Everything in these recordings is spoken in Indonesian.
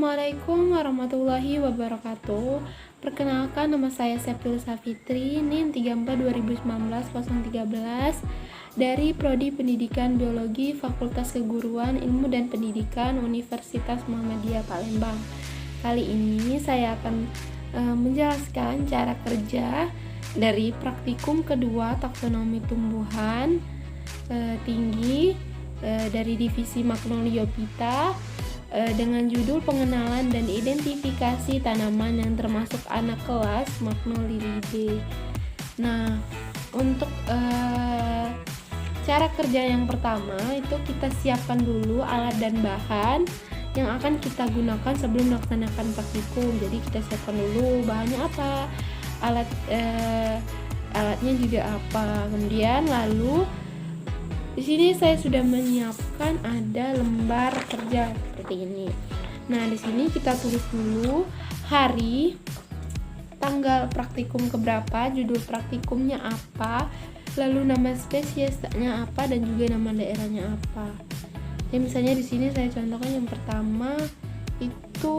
Assalamualaikum warahmatullahi wabarakatuh. Perkenalkan, nama saya Septil Safitri, NIM 34 2019 013 dari Prodi Pendidikan Biologi Fakultas Keguruan Ilmu dan Pendidikan Universitas Muhammadiyah Palembang. Kali ini saya akan menjelaskan cara kerja dari praktikum kedua taksonomi tumbuhan tinggi dari divisi Magnoliophyta dengan judul pengenalan dan identifikasi tanaman yang termasuk anak kelas Magnoliidae. Nah, untuk cara kerja yang pertama itu kita siapkan dulu alat dan bahan yang akan kita gunakan sebelum melaksanakan praktikum. Jadi kita siapkan dulu bahannya apa, alatnya juga apa. Kemudian lalu di sini saya sudah menyiapkan ada lembar kerja seperti ini. Nah, di sini kita tulis dulu hari, tanggal praktikum keberapa, judul praktikumnya apa, lalu nama spesiesnya apa dan juga nama daerahnya apa. Ya, misalnya di sini saya contohkan yang pertama itu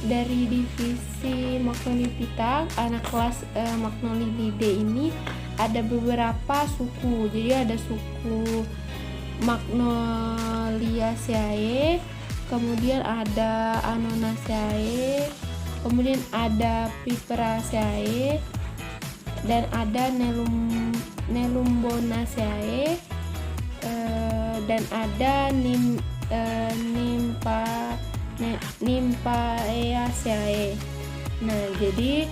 dari divisi Magnoliophyta, anak kelas Magnoliidae ini ada beberapa suku. Jadi ada suku Magnoliaceae, kemudian ada Annonaceae, kemudian ada Viperaceae, dan ada Nelumbonaceae, dan ada Nymphaeaceae. Nah, jadi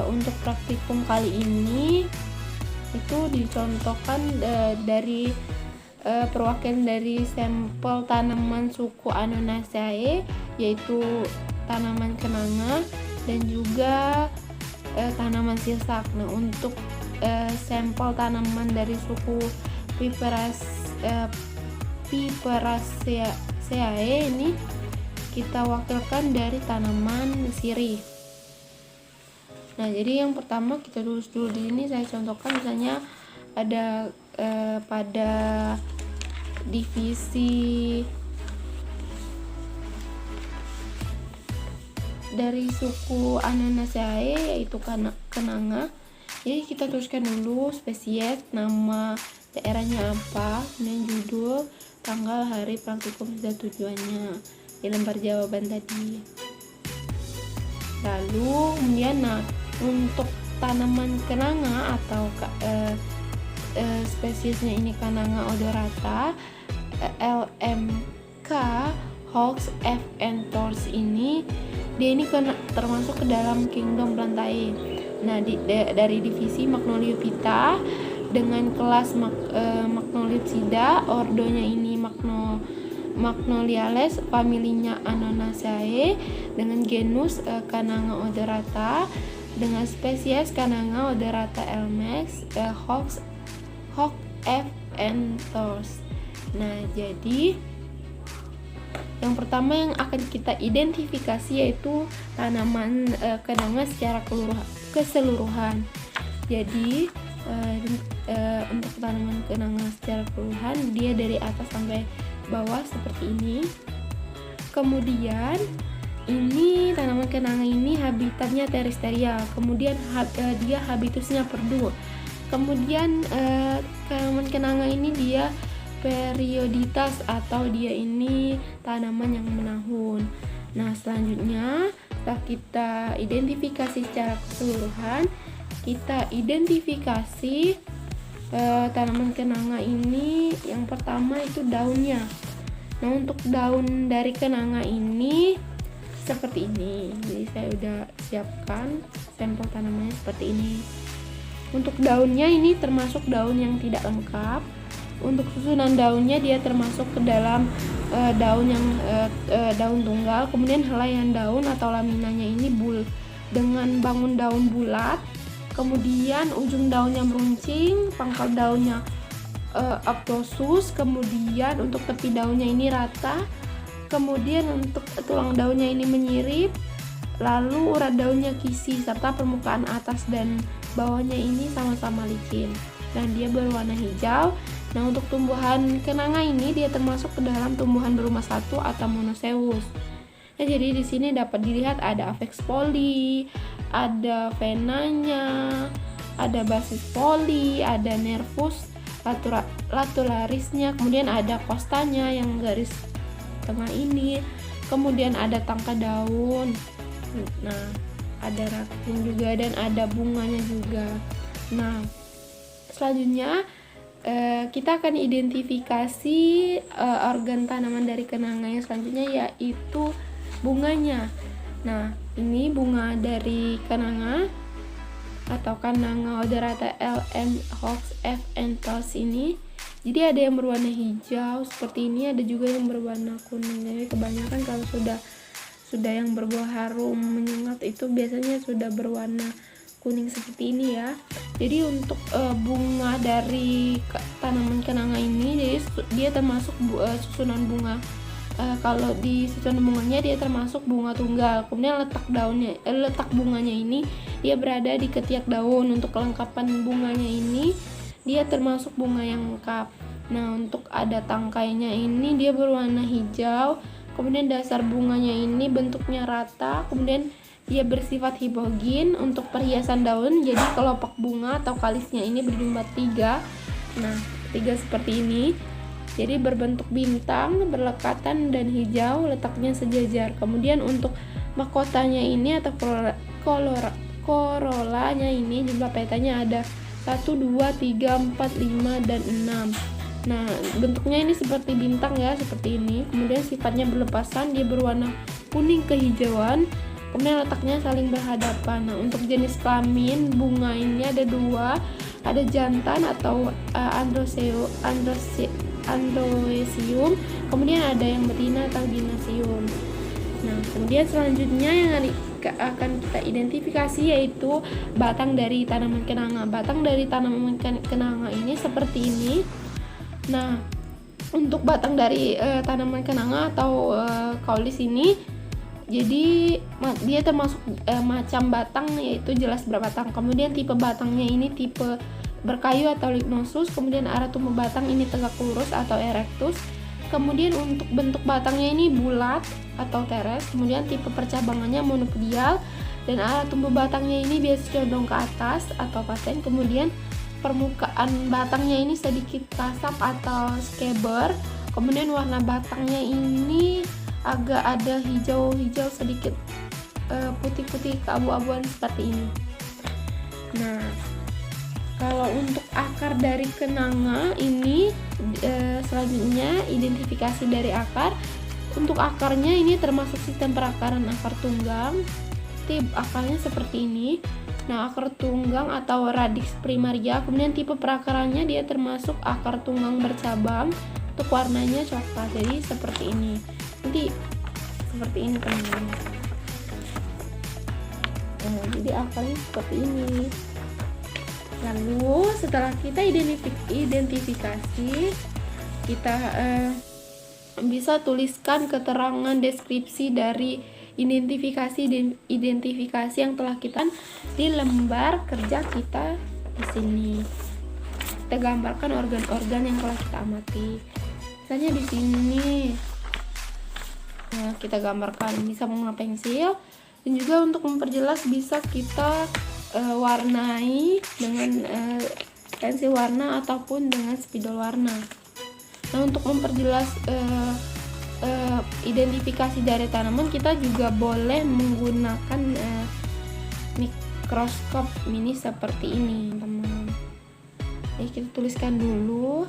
untuk praktikum kali ini itu dicontohkan dari perwakilan dari sampel tanaman suku Annonaceae, yaitu tanaman kenanga dan juga tanaman sirsak. Nah, untuk sampel tanaman dari suku Viperaceae ini kita wakilkan dari tanaman sirih. Nah, jadi yang pertama kita tulis dulu di sini, saya contohkan misalnya ada pada divisi dari suku Annonaceae yaitu kenanga. Jadi kita tuliskan dulu spesies, nama daerahnya apa, kemudian judul, tanggal, hari praktikum dan tujuannya di lembar jawaban tadi. Lalu kemudian untuk tanaman kenanga atau spesiesnya ini Cananga odorata, LMK Hoax F. Thors ini, dia ini termasuk ke dalam kingdom Plantae. Nah, dari divisi Magnoliophyta dengan kelas Magnolipsida, ordonya ini Magnoliales, familinya Annonaceae, dengan genus Cananga odorata, dengan spesies Cananga odorata LMX Hoax F. Thors. Nah, jadi yang pertama yang akan kita identifikasi yaitu tanaman kenanga secara keseluruhan. Jadi untuk tanaman kenanga secara keseluruhan dia dari atas sampai bawah seperti ini. Kemudian ini tanaman kenanga ini habitatnya terestrial, kemudian dia habitusnya perdu. Kemudian tanaman kenanga ini dia perioditas atau dia ini tanaman yang menahun. Nah, selanjutnya setelah kita identifikasi secara keseluruhan, kita identifikasi tanaman kenanga ini. Yang pertama itu daunnya. Nah, untuk daun dari kenanga ini seperti ini. Jadi saya udah siapkan sampel tanamannya seperti ini. Untuk daunnya ini termasuk daun yang tidak lengkap. Untuk susunan daunnya dia termasuk ke dalam daun yang daun tunggal. Kemudian helaian daun atau laminanya ini dengan bangun daun bulat. Kemudian ujung daunnya meruncing, pangkal daunnya aptosus. Kemudian untuk tepi daunnya ini rata. Kemudian untuk tulang daunnya ini menyirip. Lalu urat daunnya kisi serta permukaan atas dan bawahnya ini sama-sama licin. Dan dia berwarna hijau Nah, untuk tumbuhan kenanga ini dia termasuk ke dalam tumbuhan berumah satu atau monocotyledonous. Nah, jadi di sini dapat dilihat ada apex poli, ada venanya, ada basis poli, ada nervus latularisnya, kemudian ada costanya yang garis tengah ini, kemudian ada tangka daun. Nah, ada ranting juga dan ada bunganya juga. Nah, selanjutnya kita akan identifikasi organ tanaman dari kenanga yang selanjutnya, yaitu bunganya. Nah, ini bunga dari kenanga atau Cananga odorata LM Hox F enthos ini. Jadi ada yang berwarna hijau seperti ini, ada juga yang berwarna kuning. Jadi kebanyakan kalau sudah yang berbuah harum menyengat itu biasanya sudah berwarna kuning seperti ini ya. Jadi untuk bunga dari tanaman kenanga ini, jadi dia termasuk susunan bunga. Kalau di susunan bunganya dia termasuk bunga tunggal. Kemudian letak bunganya ini dia berada di ketiak daun. Untuk kelengkapan bunganya ini dia termasuk bunga yang lengkap. Nah, untuk ada tangkainya ini dia berwarna hijau. Kemudian dasar bunganya ini bentuknya rata. Kemudian dia bersifat hipogin. Untuk perhiasan daun, jadi kelopak bunga atau kalisnya ini berjumlah 3. Nah, 3 seperti ini. Jadi berbentuk bintang, berlekatan dan hijau, letaknya sejajar. Kemudian untuk mahkotanya ini atau corollanya ini jumlah petanya ada 1, 2, 3, 4, 5, dan 6. Nah, bentuknya ini seperti bintang ya, seperti ini. Kemudian sifatnya berlepasan, dia berwarna kuning kehijauan. Kemudian letaknya saling berhadapan. Nah, untuk jenis kelamin bunga ini ada 2, ada jantan atau androecium, kemudian ada yang betina atau gynecium. Nah, kemudian selanjutnya yang akan kita identifikasi yaitu batang dari tanaman kenanga. Batang dari tanaman kenanga ini seperti ini. Nah, untuk batang dari tanaman kenanga atau kaulis ini, jadi dia termasuk macam batang, yaitu jelas berbatang. Kemudian tipe batangnya ini tipe berkayu atau lignosus. Kemudian arah tumbuh batang ini tegak lurus atau erectus. Kemudian untuk bentuk batangnya ini bulat atau teres. Kemudian tipe percabangannya monopodial dan arah tumbuh batangnya ini biasa condong ke atas atau paten. Kemudian permukaan batangnya ini sedikit kasap atau scaber. Kemudian warna batangnya ini agak ada hijau-hijau sedikit putih-putih keabu-abuan seperti ini. Nah, kalau untuk akar dari kenanga ini selanjutnya identifikasi dari akar. Untuk akarnya ini termasuk sistem perakaran akar tunggang. Tipe akarnya seperti ini. Nah, akar tunggang atau radix primaria. Kemudian tipe perakarannya dia termasuk akar tunggang bercabang. Untuk warnanya coklat. Jadi seperti ini. Nanti seperti ini teman-teman. Nah, jadi akarnya seperti ini. Lalu setelah kita identifikasi, kita bisa tuliskan keterangan deskripsi dari identifikasi yang telah kita di lembar kerja kita di sini. Kita gambarkan organ-organ yang telah kita amati. Misalnya di sini kita gambarkan bisa menggunakan pensil, dan juga untuk memperjelas bisa kita warnai dengan pensil warna ataupun dengan spidol warna. Nah, untuk memperjelas identifikasi dari tanaman, kita juga boleh menggunakan mikroskop mini seperti ini, teman-teman. Jadi kita tuliskan dulu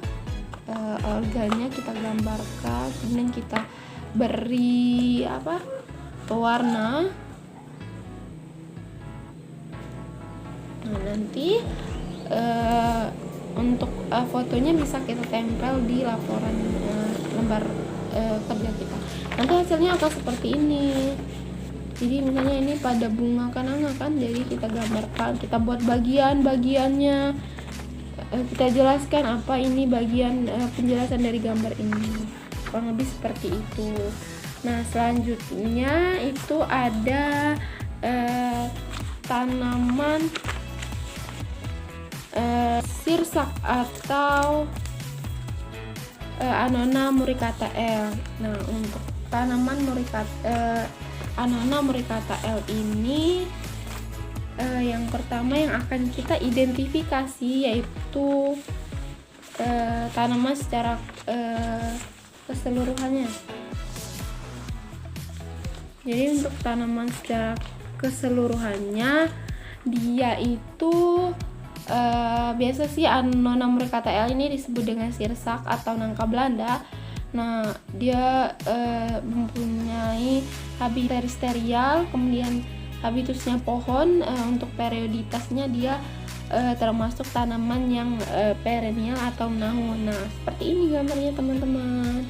organnya, kita gambarkan, kemudian kita beri pewarna. Nah, nanti untuk fotonya bisa kita tempel di laporan lembar kerja kita. Nanti hasilnya akan seperti ini. Jadi misalnya ini pada bunga kenanga kan, jadi kita gambarkan, kita buat bagian-bagiannya, kita jelaskan apa ini bagian penjelasan dari gambar ini, kurang lebih seperti itu. Nah, selanjutnya itu ada tanaman sirsak atau Annona muricata L. Nah, untuk tanaman Annona muricata L ini yang pertama yang akan kita identifikasi yaitu tanaman secara keseluruhannya. Jadi untuk tanaman secara keseluruhannya dia itu biasa sih Annona muricata L ini disebut dengan sirsak atau nangka Belanda. Nah, dia mempunyai habitat teritorial, kemudian habitusnya pohon. Untuk perioditasnya dia termasuk tanaman yang perennial atau menahun. Nah, seperti ini gambarnya teman-teman.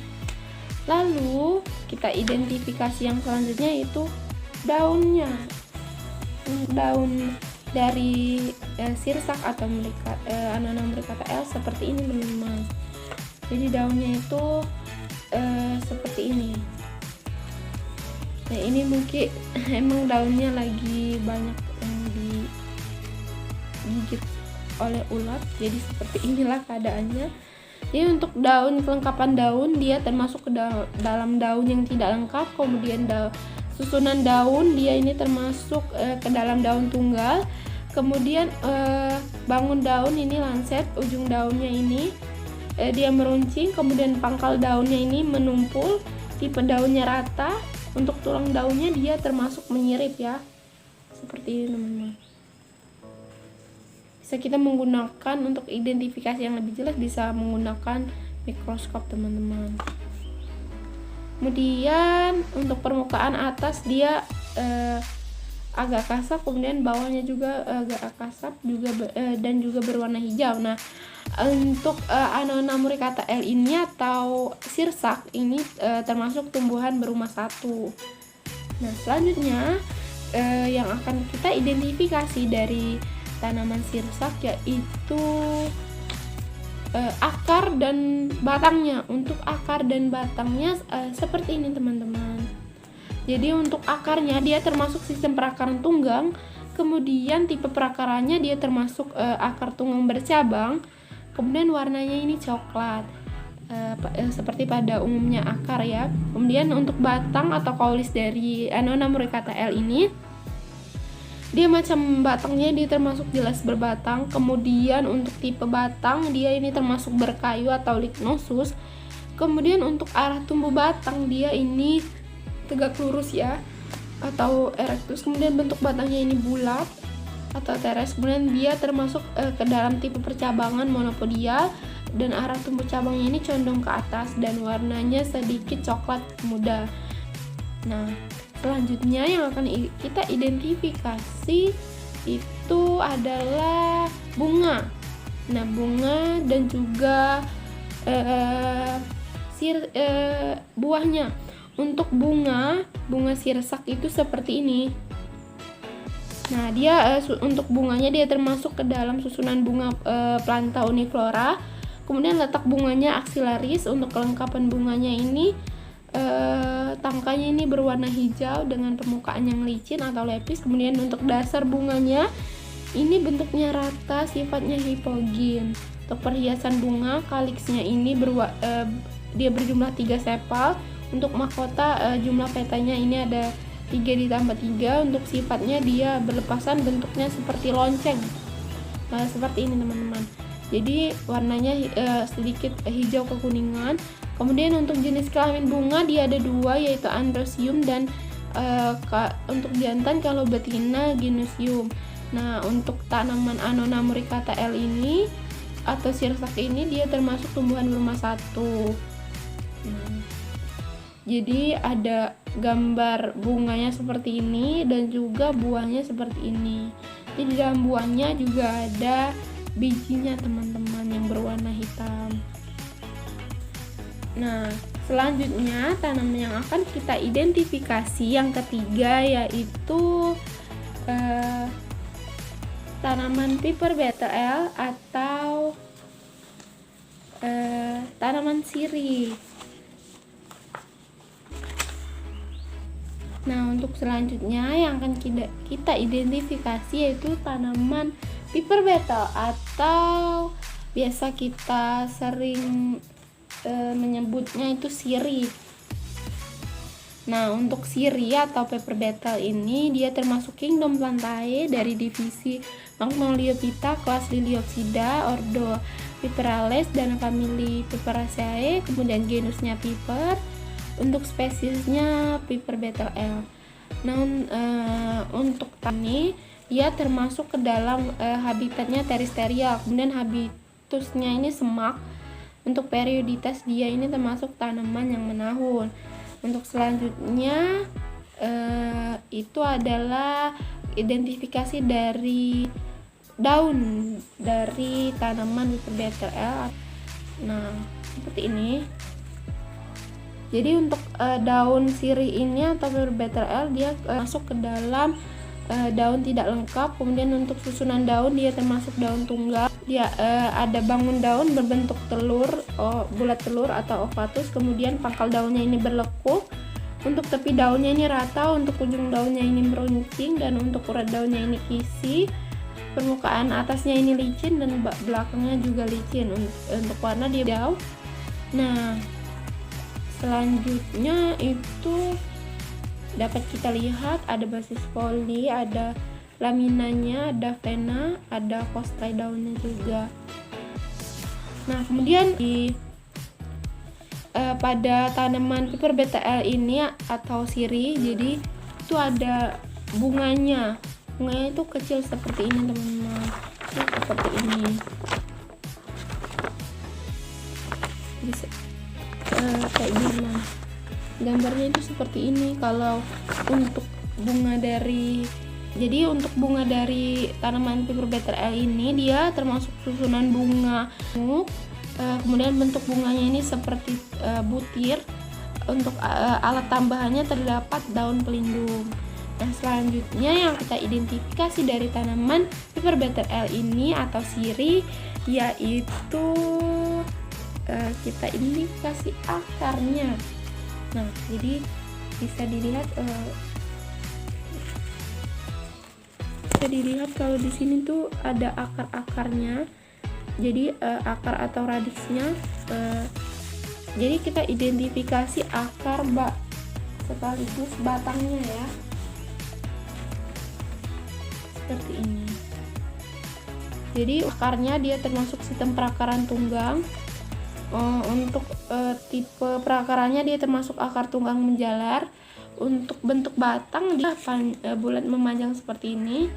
Lalu kita identifikasi yang selanjutnya itu daunnya. Daun dari sirsak atau Annona muricata L seperti ini teman-teman. Jadi daunnya itu seperti ini. Nah, ini mungkin emang daunnya lagi banyak yang digigit oleh ulat, jadi seperti inilah keadaannya. Jadi untuk daun, kelengkapan daun dia termasuk ke dalam daun yang tidak lengkap. Kemudian susunan daun dia ini termasuk ke dalam daun tunggal. Kemudian bangun daun ini lanset, ujung daunnya ini dia meruncing. Kemudian pangkal daunnya ini menumpul, tipe daunnya rata. Untuk tulang daunnya dia termasuk menyirip ya, seperti ini teman-teman. Bisa kita menggunakan untuk identifikasi yang lebih jelas, bisa menggunakan mikroskop teman-teman. Kemudian untuk permukaan atas dia agak kasar, kemudian bawahnya juga agak kasar juga dan juga berwarna hijau. Nah, untuk Annona muricata L ini atau sirsak ini termasuk tumbuhan berumah satu. Nah, selanjutnya yang akan kita identifikasi dari tanaman sirsak yaitu akar dan batangnya. Untuk akar dan batangnya seperti ini teman-teman. Jadi untuk akarnya dia termasuk sistem perakaran tunggang. Kemudian tipe perakarannya dia termasuk akar tunggang bercabang. Kemudian warnanya ini coklat, seperti pada umumnya akar ya. Kemudian untuk batang atau kaulis dari Annona muricata L ini, dia macam batangnya dia termasuk jelas berbatang. Kemudian untuk tipe batang dia ini termasuk berkayu atau lignosus. Kemudian untuk arah tumbuh batang dia ini tegak lurus ya, atau erectus. Kemudian bentuk batangnya ini bulat atau teres. Kemudian dia termasuk ke dalam tipe percabangan monopodial dan arah tumbuh cabangnya ini condong ke atas dan warnanya sedikit coklat muda. Nah, selanjutnya yang akan kita identifikasi itu adalah bunga. Nah, bunga dan juga buahnya. Untuk bunga sirsak itu seperti ini. Nah, dia untuk bunganya dia termasuk ke dalam susunan bunga planta uniflora. Kemudian letak bunganya aksilaris. Untuk kelengkapan bunganya ini tangkanya ini berwarna hijau dengan permukaan yang licin atau lepis. Kemudian untuk dasar bunganya ini bentuknya rata, sifatnya hipogin. Untuk perhiasan bunga, kaliksnya ini dia berjumlah 3 sepal. Untuk mahkota jumlah petanya ini ada 3 ditambah 3. Untuk sifatnya dia berlepasan, bentuknya seperti lonceng. Seperti ini teman-teman. Jadi warnanya sedikit hijau kekuningan. Kemudian untuk jenis kelamin bunga dia ada 2, yaitu androecium dan untuk jantan kalau betina gynoecium. Nah, untuk tanaman Annona muricata L ini atau sirsak ini dia termasuk tumbuhan berumah satu. Jadi ada gambar bunganya seperti ini dan juga buahnya seperti ini. Jadi di dalam buahnya juga ada bijinya teman-teman yang berwarna hitam. Nah, selanjutnya tanaman yang akan kita identifikasi yang ketiga yaitu tanaman Piper betel atau tanaman sirih. Nah, untuk selanjutnya yang akan kita identifikasi yaitu tanaman Piper betel atau biasa kita sering menyebutnya itu sirih. Nah, untuk sirih atau paper beetle ini dia termasuk kingdom Plantae dari divisi Magnoliophyta kelas Liliopsida, ordo Piperales dan famili Piperaceae, kemudian genusnya Piper. Untuk spesiesnya Piper beetle L. Nah, untuk tani dia termasuk ke dalam habitatnya terestrial, kemudian habitusnya ini semak. Untuk perioditas dia ini termasuk tanaman yang menahun. Untuk selanjutnya itu adalah identifikasi dari daun dari tanaman Piper beetle L. Nah, seperti ini. Jadi untuk daun sirih ini atau Piper beetle L dia masuk ke dalam daun tidak lengkap. Kemudian untuk susunan daun dia termasuk daun tunggal. Dia ada bangun daun berbentuk telur, bulat telur atau ovatus. Kemudian pangkal daunnya ini berlekuk. Untuk tepi daunnya ini rata, untuk ujung daunnya ini meruncing, dan untuk urat daunnya ini kisi. Permukaan atasnya ini licin dan belakangnya juga licin. Untuk warna dia hijau. Nah, selanjutnya itu dapat kita lihat ada basis foli, ada laminanya, ada vena, ada kostrai daunnya juga. Nah, kemudian pada tanaman Piper beetle L ini atau sirih, jadi itu ada bunganya. Bunganya itu kecil seperti ini, teman-teman. Seperti ini. Bisa kayak gini. Gambarnya itu seperti ini. Kalau untuk bunga dari tanaman Piper beetle L ini dia termasuk susunan bunga. Kemudian bentuk bunganya ini seperti butir. Untuk alat tambahannya terdapat daun pelindung. Nah, selanjutnya yang kita identifikasi dari tanaman Piper beetle L ini atau sirih yaitu kita identifikasi akarnya. Nah, jadi bisa dilihat kalau di sini tuh ada akar-akarnya. Jadi akar atau radixnya. Jadi kita identifikasi akar sekaligus batangnya ya. Seperti ini. Jadi akarnya dia termasuk sistem perakaran tunggang. Untuk tipe perakarannya dia termasuk akar tunggang menjalar. Untuk bentuk batang dia bulat memanjang seperti ini.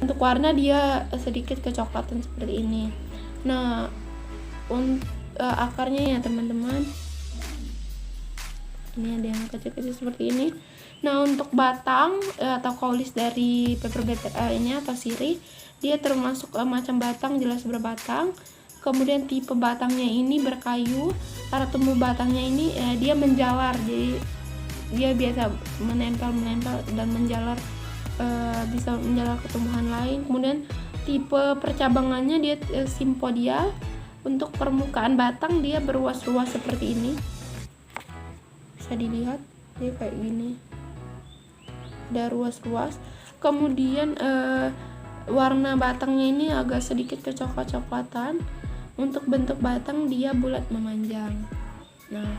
Untuk warna dia sedikit kecoklatan seperti ini. Nah, untuk akarnya ya teman-teman, ini ada yang kecil-kecil seperti ini. Nah, untuk batang atau kaulis dari Piper beetle L ini atau sirih, dia termasuk macam batang jelas berbatang. Kemudian tipe batangnya ini berkayu. Cara tumbuh batangnya ini dia menjalar, jadi dia biasa menempel dan menjalar, bisa menjalar ke tumbuhan lain. Kemudian tipe percabangannya dia simpodial. Untuk permukaan batang dia berruas-ruas seperti ini, bisa dilihat dia kayak gini, ada ruas-ruas. Kemudian warna batangnya ini agak sedikit kecoklat-coklatan. Untuk bentuk batang dia bulat memanjang. Nah,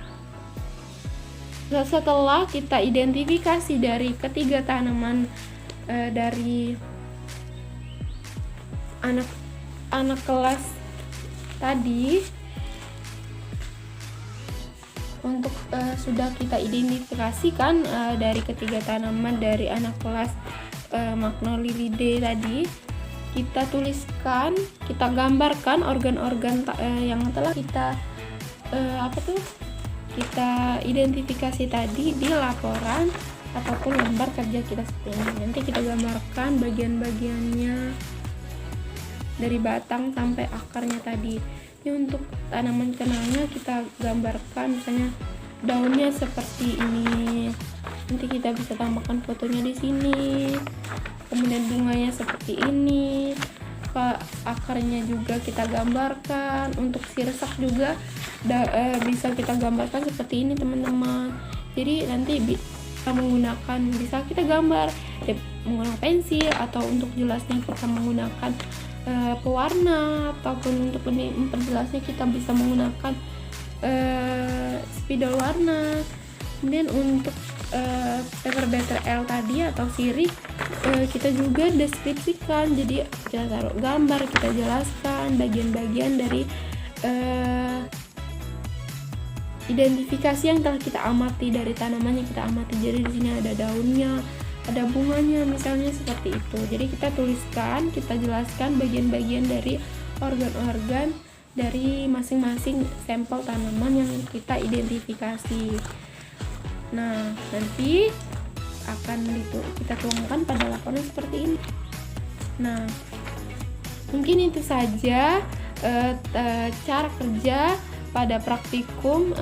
setelah kita identifikasi dari ketiga tanaman dari anak kelas tadi, untuk sudah kita identifikasikan dari ketiga tanaman dari anak kelas Magnoliidae tadi, kita tuliskan, kita gambarkan organ-organ yang telah kita kita identifikasi tadi di laporan ataupun lembar kerja kita seperti ini. Nanti kita gambarkan bagian-bagiannya dari batang sampai akarnya tadi. Ini untuk tanaman kenalnya kita gambarkan, misalnya daunnya seperti ini. Nanti kita bisa tambahkan fotonya di sini. Kemudian bunganya seperti ini. Akarnya juga kita gambarkan. Untuk sirsak juga bisa kita gambarkan seperti ini teman-teman. Jadi nanti bisa kita gambar menggunakan pensil, atau untuk jelasnya kita menggunakan pewarna, ataupun untuk lebih memperjelasnya kita bisa menggunakan spidol warna. Kemudian untuk paper better L tadi atau sirik, kita juga deskripsikan, jadi kita taruh gambar, kita jelaskan bagian-bagian dari identifikasi yang telah kita amati dari tanaman yang kita amati. Jadi di sini ada daunnya, ada bunganya misalnya, seperti itu. Jadi kita tuliskan, kita jelaskan bagian-bagian dari organ-organ dari masing-masing sampel tanaman yang kita identifikasi. Nah, nanti akan kita tuangkan pada laporan seperti ini. Nah, mungkin itu saja cara kerja pada praktikum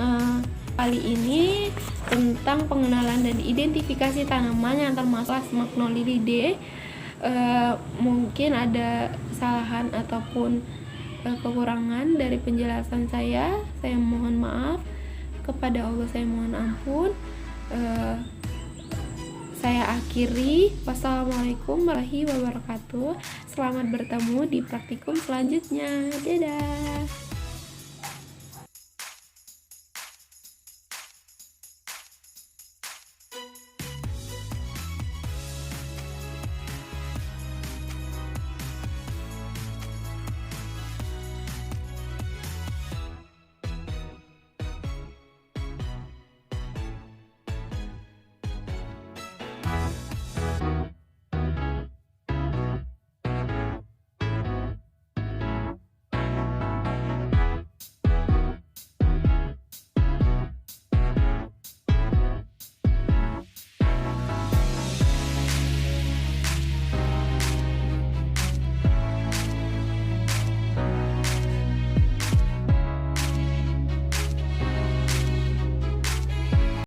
kali ini tentang pengenalan dan identifikasi tanaman yang termasuk Magnoliidae. Mungkin ada kesalahan ataupun kekurangan dari penjelasan saya mohon maaf. Kepada Allah saya mohon ampun. Saya akhiri. Wassalamualaikum warahmatullahi wabarakatuh. Selamat bertemu di praktikum selanjutnya. Dadah.